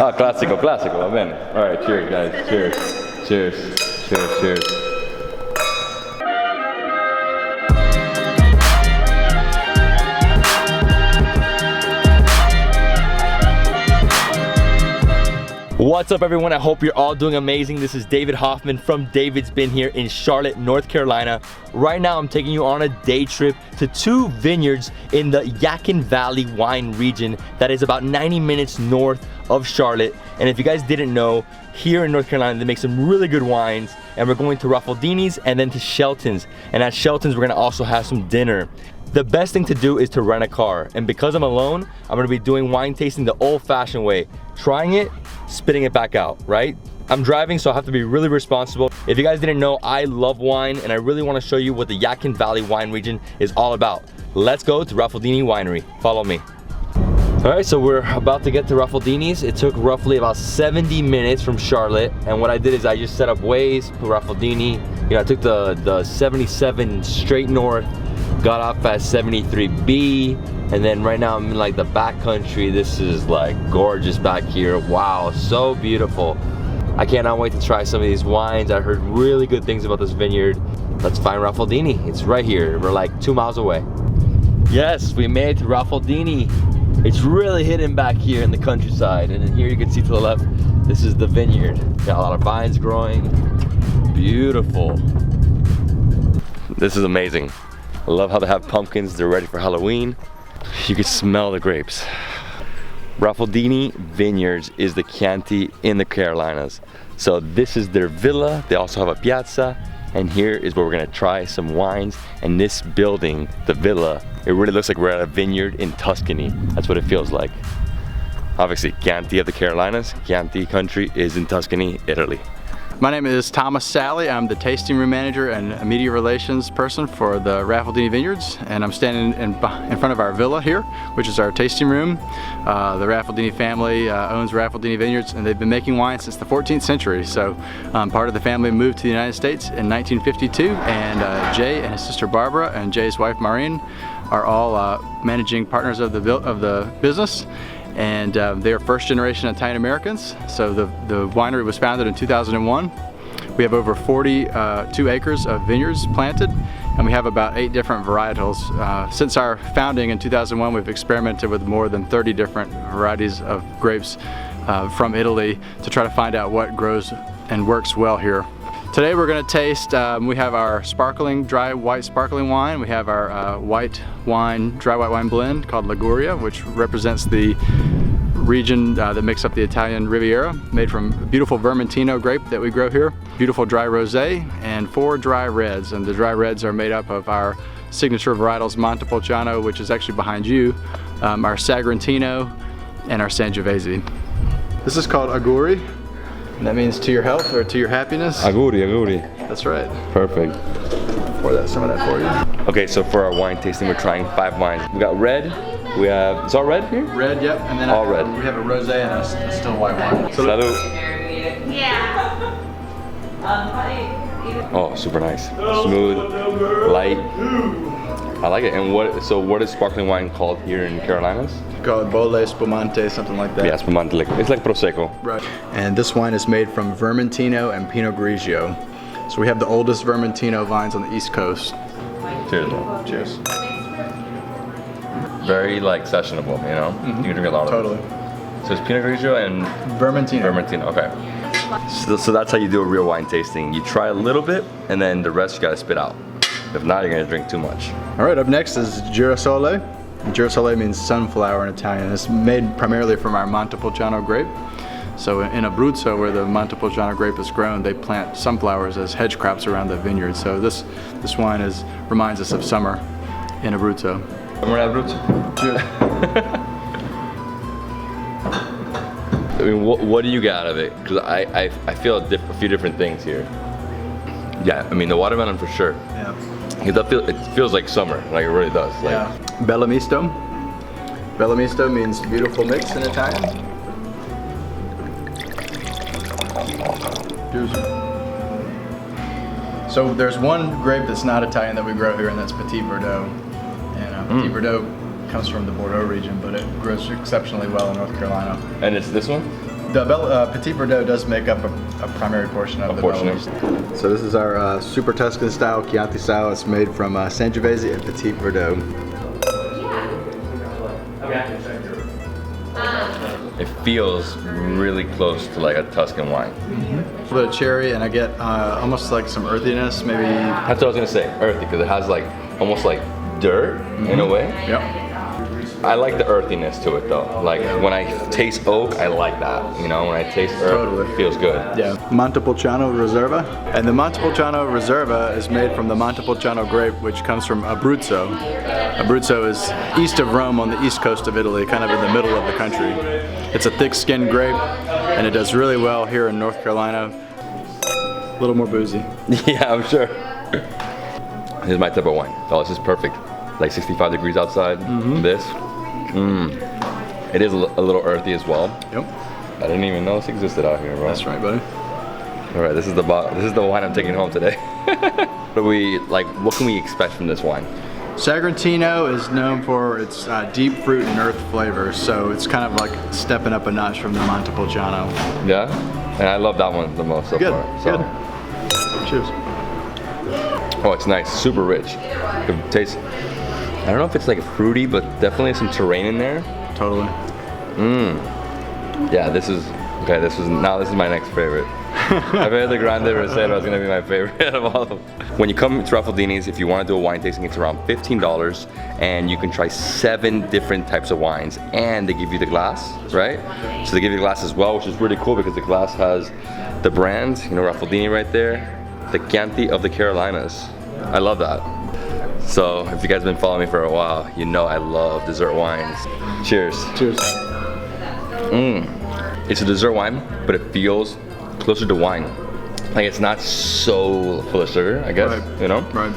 Ah, classico, classico, va bene. All right, cheers, guys. Cheers. Cheers. Cheers, cheers. What's up, everyone? I hope you're all doing amazing. This is David Hoffman from Davidsbeenhere in Charlotte, North Carolina. Right now, I'm taking you on a day trip to 2 vineyards in the Yadkin Valley wine region that is about 90 minutes north of Charlotte. And if you guys didn't know, here in North Carolina, they make some really good wines. And we're going to Raffaldini's and then to Shelton's. And at Shelton's, we're gonna also have some dinner. The best thing to do is to rent a car. And because I'm alone, I'm gonna be doing wine tasting the old-fashioned way. Trying it, spitting it back out, right? I'm driving, so I have to be really responsible. If you guys didn't know, I love wine, and I really wanna show you what the Yadkin Valley wine region is all about. Let's go to Raffaldini Winery. Follow me. All right, so we're about to get to Raffaldini's. It took roughly about 70 minutes from Charlotte, and what I did is I just set up Waze, put Raffaldini. You know, I took the 77 straight north, got off at 73B, and then right now I'm in like the back country. This is like gorgeous back here. Wow, so beautiful. I cannot wait to try some of these wines. I heard really good things about this vineyard. Let's find Raffaldini. It's right here. We're like 2 miles away. Yes, we made it to Raffaldini. It's really hidden back here in the countryside. And then here you can see to the left, this is the vineyard. Got a lot of vines growing. Beautiful. This is amazing. I love how they have pumpkins. They're ready for Halloween. You can smell the grapes. Raffaldini Vineyards is the Chianti in the Carolinas. So this is their villa. They also have a piazza. And here is where we're gonna try some wines. And this building, the villa, it really looks like we're at a vineyard in Tuscany. That's what it feels like. Obviously, Chianti of the Carolinas. Chianti country is in Tuscany, Italy. My name is Thomas Sally. I'm the tasting room manager and media relations person for the Raffaldini Vineyards, and I'm standing in front of our villa here, which is our tasting room. The Raffaldini family owns Raffaldini Vineyards, and they've been making wine since the 14th century. So part of the family moved to the United States in 1952, and Jay and his sister Barbara and Jay's wife Maureen are all managing partners of the business. And they are first generation Italian Americans. So the winery was founded in 2001. We have over 42 acres of vineyards planted, and we have about 8 different varietals. Since our founding in 2001, we've experimented with more than 30 different varieties of grapes from Italy to try to find out what grows and works well here. Today we're going to taste, we have our sparkling dry white sparkling wine. We have our dry white wine blend called Liguria, which represents the region that makes up the Italian Riviera, made from beautiful Vermentino grape that we grow here, beautiful dry Rosé, and 4 dry reds. And the dry reds are made up of our signature varietals Montepulciano, which is actually behind you, our Sagrantino, and our Sangiovese. This is called Auguri. That means to your health or to your happiness. Auguri, auguri. That's right. Perfect. Pour some of that for you. Okay, so for our wine tasting, we're trying 5 wines. We got red. We have, it's all red here? Red, yep. And then all red. We have a rosé and a still white wine. Salud. Yeah. Oh, super nice. Smooth, light. I like it. And what is sparkling wine called here in Carolinas? Called Bolle Spumante, something like that. Yeah, Spumante. It's like Prosecco. Right. And this wine is made from Vermentino and Pinot Grigio. So we have the oldest Vermentino vines on the East Coast. Cheers, man. Cheers. Very like sessionable, you know? You can drink a lot of Totally. it. So it's Pinot Grigio and Vermentino. Vermentino, okay. So that's how you do a real wine tasting. You try a little bit, and then the rest you gotta spit out. If not, you're gonna drink too much. All right, up next is Girasole. Girasole means sunflower in Italian. It's made primarily from our Montepulciano grape. So in Abruzzo, where the Montepulciano grape is grown, they plant sunflowers as hedge crops around the vineyard. So this wine reminds us of summer in Abruzzo. Summer in Abruzzo? Cheers. I mean, what do you get out of it? Because I feel a few different things here. Yeah, I mean the watermelon for sure. Yeah. It feels like summer, like it really does. Like, yeah. Bella Misto. Bella Misto means beautiful mix in Italian. Cheers. So there's one grape that's not Italian that we grow here, and that's Petit Verdot. And Petit Verdot comes from the Bordeaux region, but it grows exceptionally well in North Carolina. And it's this one? The Petit Verdot does make up a primary portion of the Bella Misto. So this is our super Tuscan style Chianti style. It's made from Sangiovese and Petit Verdot. It feels really close to like a Tuscan wine. A little bit of cherry, and I get almost like some earthiness, maybe. That's what I was gonna say, earthy, because it has like almost like dirt in a way. Yep. I like the earthiness to it though. Like when I taste oak, I like that. You know, when I taste earth, it feels good. Yeah. Montepulciao Riserva. And the Montepulciao Riserva is made from the Montepulciano grape, which comes from Abruzzo. Abruzzo is east of Rome on the east coast of Italy, kind of in the middle of the country. It's a thick-skinned grape, and it does really well here in North Carolina. A little more boozy. Yeah, I'm sure. This is my type of wine. Oh, this is perfect. Like 65 degrees outside. This. It is a little earthy as well. Yep. I didn't even know this existed out here, bro. That's right, buddy. All right, this is the wine I'm taking home today. What can we expect from this wine? Sagrantino is known for its deep fruit and earth flavors, so it's kind of like stepping up a notch from the Montepulciano. Yeah, and I love that one the most so far. So. Good. Cheers. Oh, it's nice, super rich. It tastes. I don't know if it's like fruity, but definitely some terrain in there. Totally. Yeah, this is my next favorite. I bet the Grande Rosé was gonna be my favorite of all of them. When you come to Raffaldini's, if you want to do a wine tasting, it's around $15, and you can try 7 different types of wines, and they give you the glass, right? So they give you the glass as well, which is really cool because the glass has the brand, you know, Raffaldini right there, the Chianti of the Carolinas. I love that. So if you guys have been following me for a while, you know I love dessert wines. Cheers. Cheers. It's a dessert wine, but it feels closer to wine. Like it's not so full of sugar, I guess, right. You know? Right.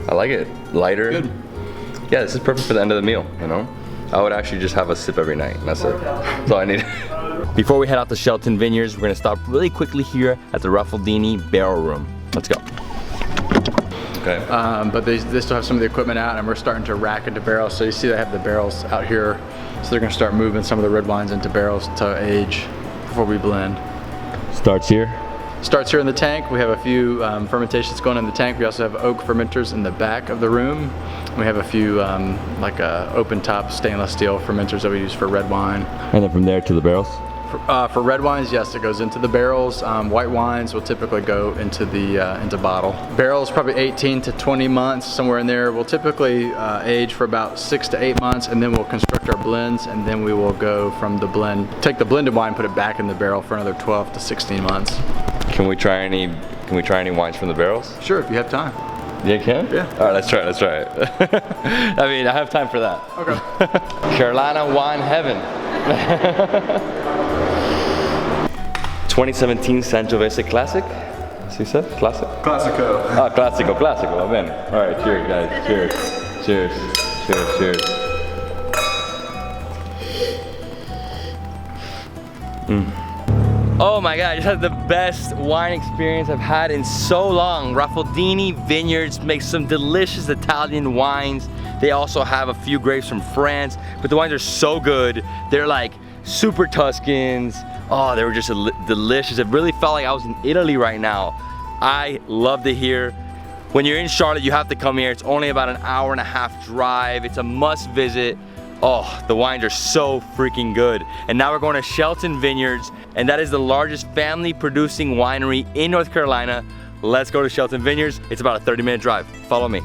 I like it. Lighter. Good. Yeah, this is perfect for the end of the meal, you know? I would actually just have a sip every night, and that's it. That's all I need. Before we head out to Shelton Vineyards, we're gonna stop really quickly here at the Raffaldini Barrel Room. Let's go. Okay. But they still have some of the equipment out, and we're starting to rack into barrels. So you see they have the barrels out here. So they're gonna start moving some of the red wines into barrels to age before we blend. Starts here. Starts here in the tank. We have a few fermentations going in the tank. We also have oak fermenters in the back of the room. We have a few open top stainless steel fermenters that we use for red wine. And then from there to the barrels? For red wines, yes, it goes into the barrels. White wines will typically go into the into bottle. Barrels probably 18 to 20 months, somewhere in there. We'll typically age for about 6 to 8 months, and then we'll construct our blends, and then we will go from the blend, take the blended wine, put it back in the barrel for another 12 to 16 months. Can we try any wines from the barrels? Sure, if you have time. You can? Yeah. All right, let's try it. I mean, I have time for that. Okay. Carolina Wine Heaven. 2017 Sangiovese Classic. So you said? Classic? Classico. Ah, Classico, va bene. All right, cheers, guys. Cheers. Oh my God, I just had the best wine experience I've had in so long. Raffaldini Vineyards makes some delicious Italian wines. They also have a few grapes from France, but the wines are so good. They're like super Tuscans. Oh, they were just delicious. It really felt like I was in Italy right now. I loved it here. When you're in Charlotte, you have to come here. It's only about an hour and a half drive. It's a must visit. Oh, the wines are so freaking good. And now we're going to Shelton Vineyards, and that is the largest family producing winery in North Carolina. Let's go to Shelton Vineyards. It's about a 30-minute drive. Follow me.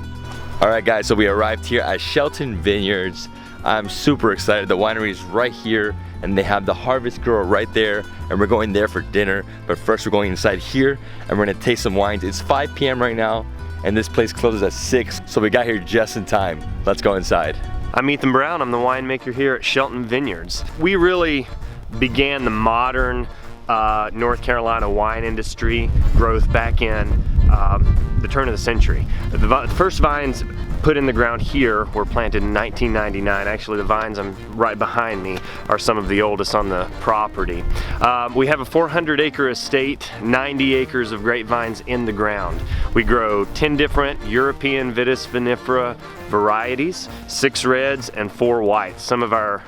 All right, guys, so we arrived here at Shelton Vineyards. I'm super excited. The winery is right here, and they have the Harvest Girl right there, and we're going there for dinner. But first, we're going inside here, and we're gonna taste some wines. It's 5 p.m. right now, and this place closes at 6, so we got here just in time. Let's go inside. I'm Ethan Brown. I'm the winemaker here at Shelton Vineyards. We really began the modern North Carolina wine industry growth back in the turn of the century. The first vines put in the ground here were planted in 1999. Actually, the vines right behind me are some of the oldest on the property. We have a 400-acre estate, 90 acres of grapevines in the ground. We grow 10 different European Vitis vinifera varieties, 6 reds and 4 whites. Some of our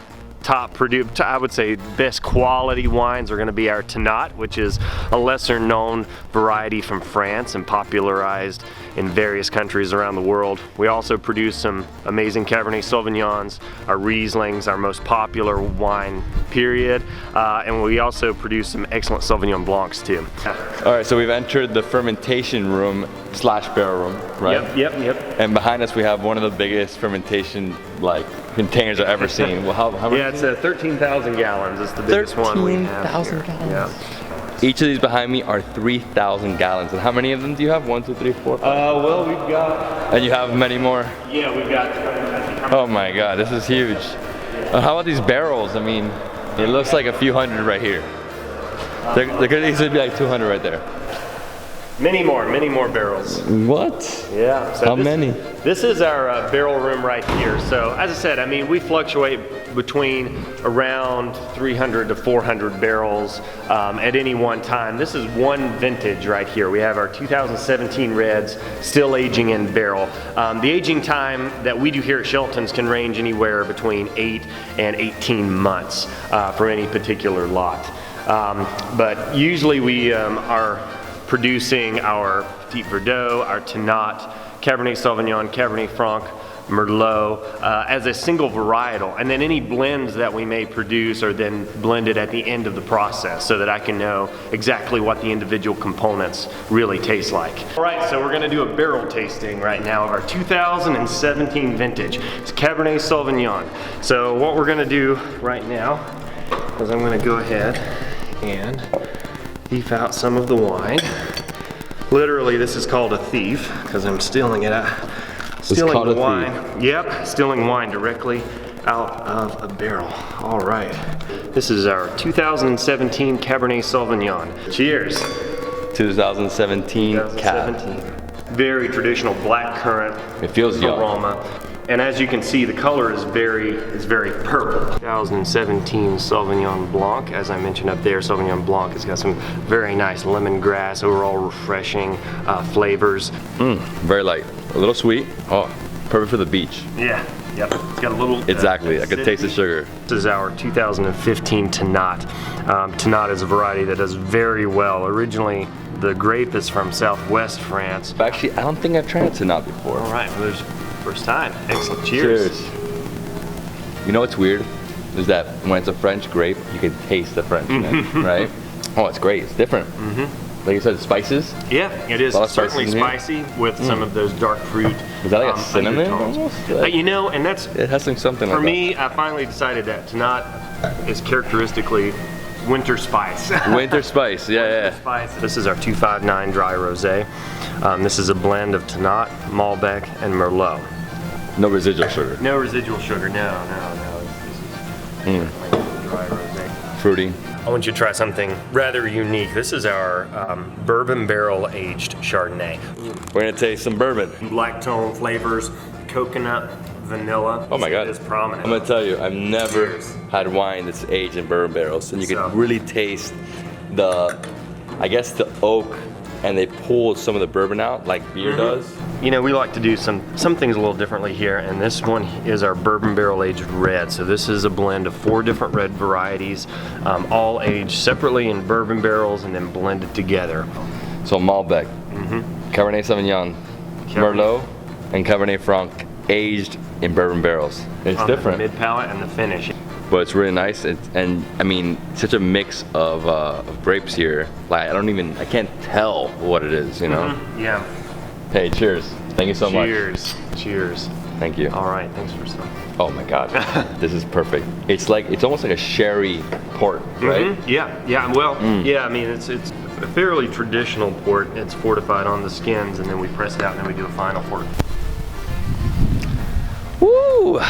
I would say best quality wines are going to be our Tannat, which is a lesser known variety from France and popularized in various countries around the world. We also produce some amazing Cabernet Sauvignons, our Rieslings, our most popular wine period, and we also produce some excellent Sauvignon Blancs too. All right, so we've entered the fermentation room / barrel room, right? Yep. And behind us we have one of the biggest fermentation containers I've ever seen. Well, how Yeah, it's 13,000 gallons. It's the biggest one we have. 13,000 gallons. Yeah. Each of these behind me are 3,000 gallons. And how many of them do you have? 1, 2, 3, 4, 5? Well, we've got. And you have many more? Yeah, we've got. Oh my God, this is huge. How about these barrels? I mean, it looks like a few hundred right here. There could easily be like 200 right there. Many more barrels. What? Yeah. So How many? This is our barrel room right here. So as I said, I mean, we fluctuate between around 300 to 400 barrels at any one time. This is one vintage right here. We have our 2017 reds still aging in barrel. The aging time that we do here at Shelton's can range anywhere between 8 and 18 months for any particular lot. But usually we are producing our Petit Verdot, our Tannat, Cabernet Sauvignon, Cabernet Franc, Merlot as a single varietal, and then any blends that we may produce are then blended at the end of the process so that I can know exactly what the individual components really taste like. All right, so we're gonna do a barrel tasting right now of our 2017 vintage. It's Cabernet Sauvignon. So what we're gonna do right now is I'm gonna go ahead and thief out some of the wine. Literally, this is called a thief because I'm stealing it out. Stealing the wine. Yep, stealing wine directly out of a barrel. All right. This is our 2017 Cabernet Sauvignon. Cheers. 2017 Cab. Very traditional black currant. It feels young. Aroma. And as you can see, the color is very purple. 2017 Sauvignon Blanc, as I mentioned up there, Sauvignon Blanc has got some very nice lemongrass, overall refreshing flavors. Very light, a little sweet. Oh, perfect for the beach. Yeah, yep. It's got a little. Exactly, I could taste the sugar. This is our 2015 Tannat. Tannat is a variety that does very well. Originally, the grape is from southwest France. Actually, I don't think I've tried a Tannat before. All right, well, there's first time. Excellent. Cheers. You know what's weird is that when it's a French grape, you can taste the Frenchness, right? Oh, it's great. It's different. Like you said, spices. Yeah, it is certainly spicy with some of those dark fruit. Is that like a cinnamon almost? You know, and that's it has something like for me. I finally decided that Tannat is characteristically winter spice. Winter spice, yeah. Spice. This is our 259 dry rosé. This is a blend of Tannat, Malbec, and Merlot. No residual sugar. No residual sugar. No. This is dry rosé. Fruity. I want you to try something rather unique. This is our bourbon barrel aged Chardonnay. We're gonna taste some bourbon. Black tone flavors, coconut, vanilla. Oh my God. Is prominent. I'm gonna tell you, I've never had wine that's aged in bourbon barrels, and you can really taste the, I guess, the oak, and they pulled some of the bourbon out like beer does. You know, we like to do some things a little differently here, and this one is our bourbon barrel aged red. So this is a blend of 4 different red varieties, all aged separately in bourbon barrels and then blended together. So Malbec, Cabernet Sauvignon, Merlot, and Cabernet Franc aged in bourbon barrels. It's different. The mid palate and the finish. But it's really nice, and I mean, such a mix of grapes here. Like I can't tell what it is, you know? Yeah. Hey, cheers. Thank you so much. Cheers. Thank you. All right, thanks for some. Oh my God, this is perfect. It's almost like a sherry port, right? Yeah. Well, yeah. I mean, it's a fairly traditional port. It's fortified on the skins, and then we press it out, and then we do a final port. Woo!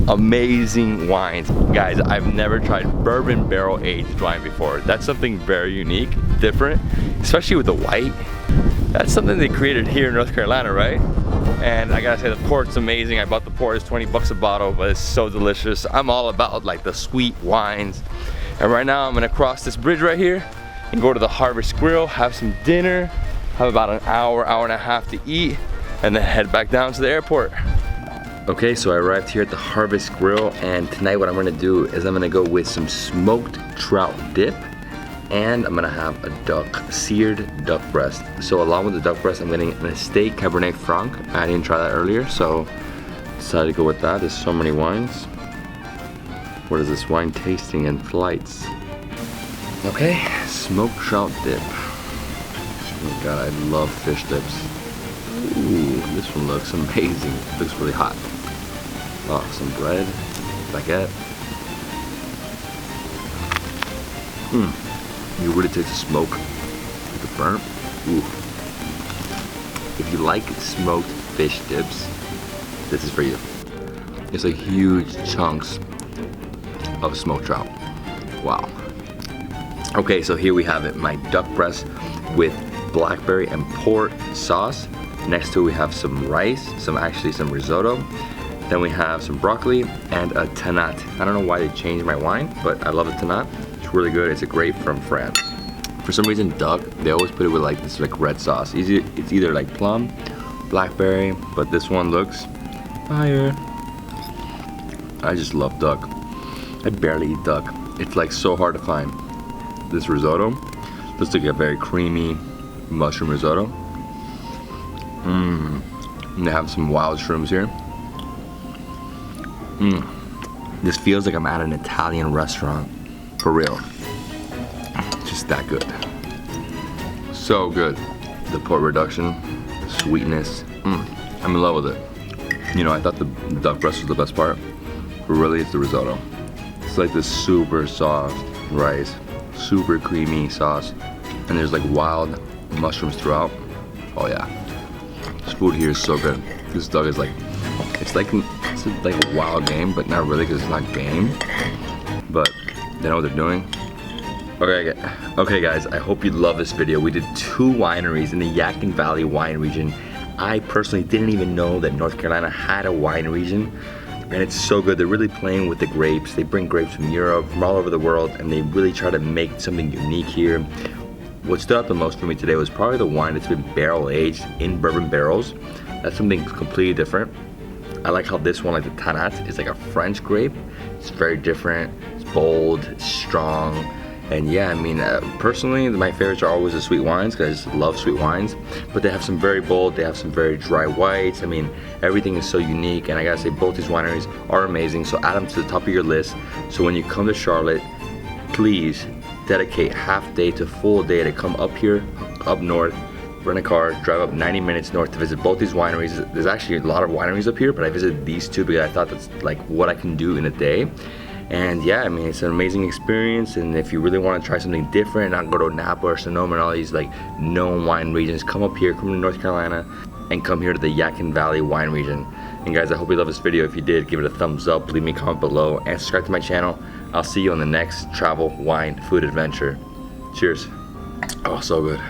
Amazing wines. Guys, I've never tried bourbon barrel aged wine before. That's something very unique, different, especially with the white. That's something they created here in North Carolina, right? And I gotta say, the port's amazing. I bought the port, it's 20 bucks a bottle, but it's so delicious. I'm all about like the sweet wines. And right now I'm gonna cross this bridge right here and go to the Harvest Grill, have some dinner, have about an hour and a half to eat, and then head back down to the airport. Okay, so I arrived here at the Harvest Grill, and tonight what I'm gonna do is I'm gonna go with some smoked trout dip, and I'm gonna have a seared duck breast. So along with the duck breast, I'm getting an estate Cabernet Franc. I didn't try that earlier, so decided to go with that. There's so many wines. What is this? Wine tasting and flights. Okay, smoked trout dip. Oh my god, I love fish dips. Ooh, this one looks amazing. It looks really hot. Oh, some bread, baguette. You really taste the smoke, the burnt. Ooh. If you like smoked fish dips, this is for you. It's like huge chunks of smoked trout. Wow. Okay, so here we have it, my duck breast with blackberry and port sauce. Next to it we have some rice, some risotto. Then we have some broccoli and a tannat. I don't know why they changed my wine, but I love the tannat. It's really good. It's a grape from France. For some reason, duck, they always put it with like this like red sauce. It's either like plum, blackberry, but this one looks fire. I just love duck. I barely eat duck. It's like so hard to find. This risotto looks like a very creamy mushroom risotto. And they have some wild shrooms here. This feels like I'm at an Italian restaurant, for real. Just that good. So good. The port reduction, the sweetness. I'm in love with it. You know, I thought the duck breast was the best part, but really it's the risotto. It's like this super soft rice, super creamy sauce, and there's like wild mushrooms throughout. Oh yeah. This food here is so good. This duck is like, it's like a wild game, but not really because it's not game. But they know what they're doing. Okay guys, I hope you love this video. We did 2 wineries in the Yadkin Valley wine region. I personally didn't even know that North Carolina had a wine region. And it's so good. They're really playing with the grapes. They bring grapes from Europe, from all over the world, and they really try to make something unique here. What stood out the most for me today was probably the wine that's been barrel aged in bourbon barrels. That's something completely different. I like how this one, like the tannat, is like a French grape. It's very different. It's bold, it's strong. And yeah, I mean, personally, my favorites are always the sweet wines because I just love sweet wines. But they have some very bold, they have some very dry whites. I mean, everything is so unique. And I gotta say, both these wineries are amazing. So add them to the top of your list. So when you come to Charlotte, please dedicate half day to full day to come up here, up north, rent a car, drive up 90 minutes north to visit both these wineries. There's actually a lot of wineries up here, but I visited these 2 because I thought that's like what I can do in a day. And yeah, I mean, it's an amazing experience. And if you really want to try something different, not go to Napa or Sonoma and all these like known wine regions, come up here, come to North Carolina, and come here to the Yadkin Valley wine region. And guys, I hope you love this video. If you did, give it a thumbs up, leave me a comment below, and subscribe to my channel. I'll see you on the next travel, wine, food adventure. Cheers. Oh, so good.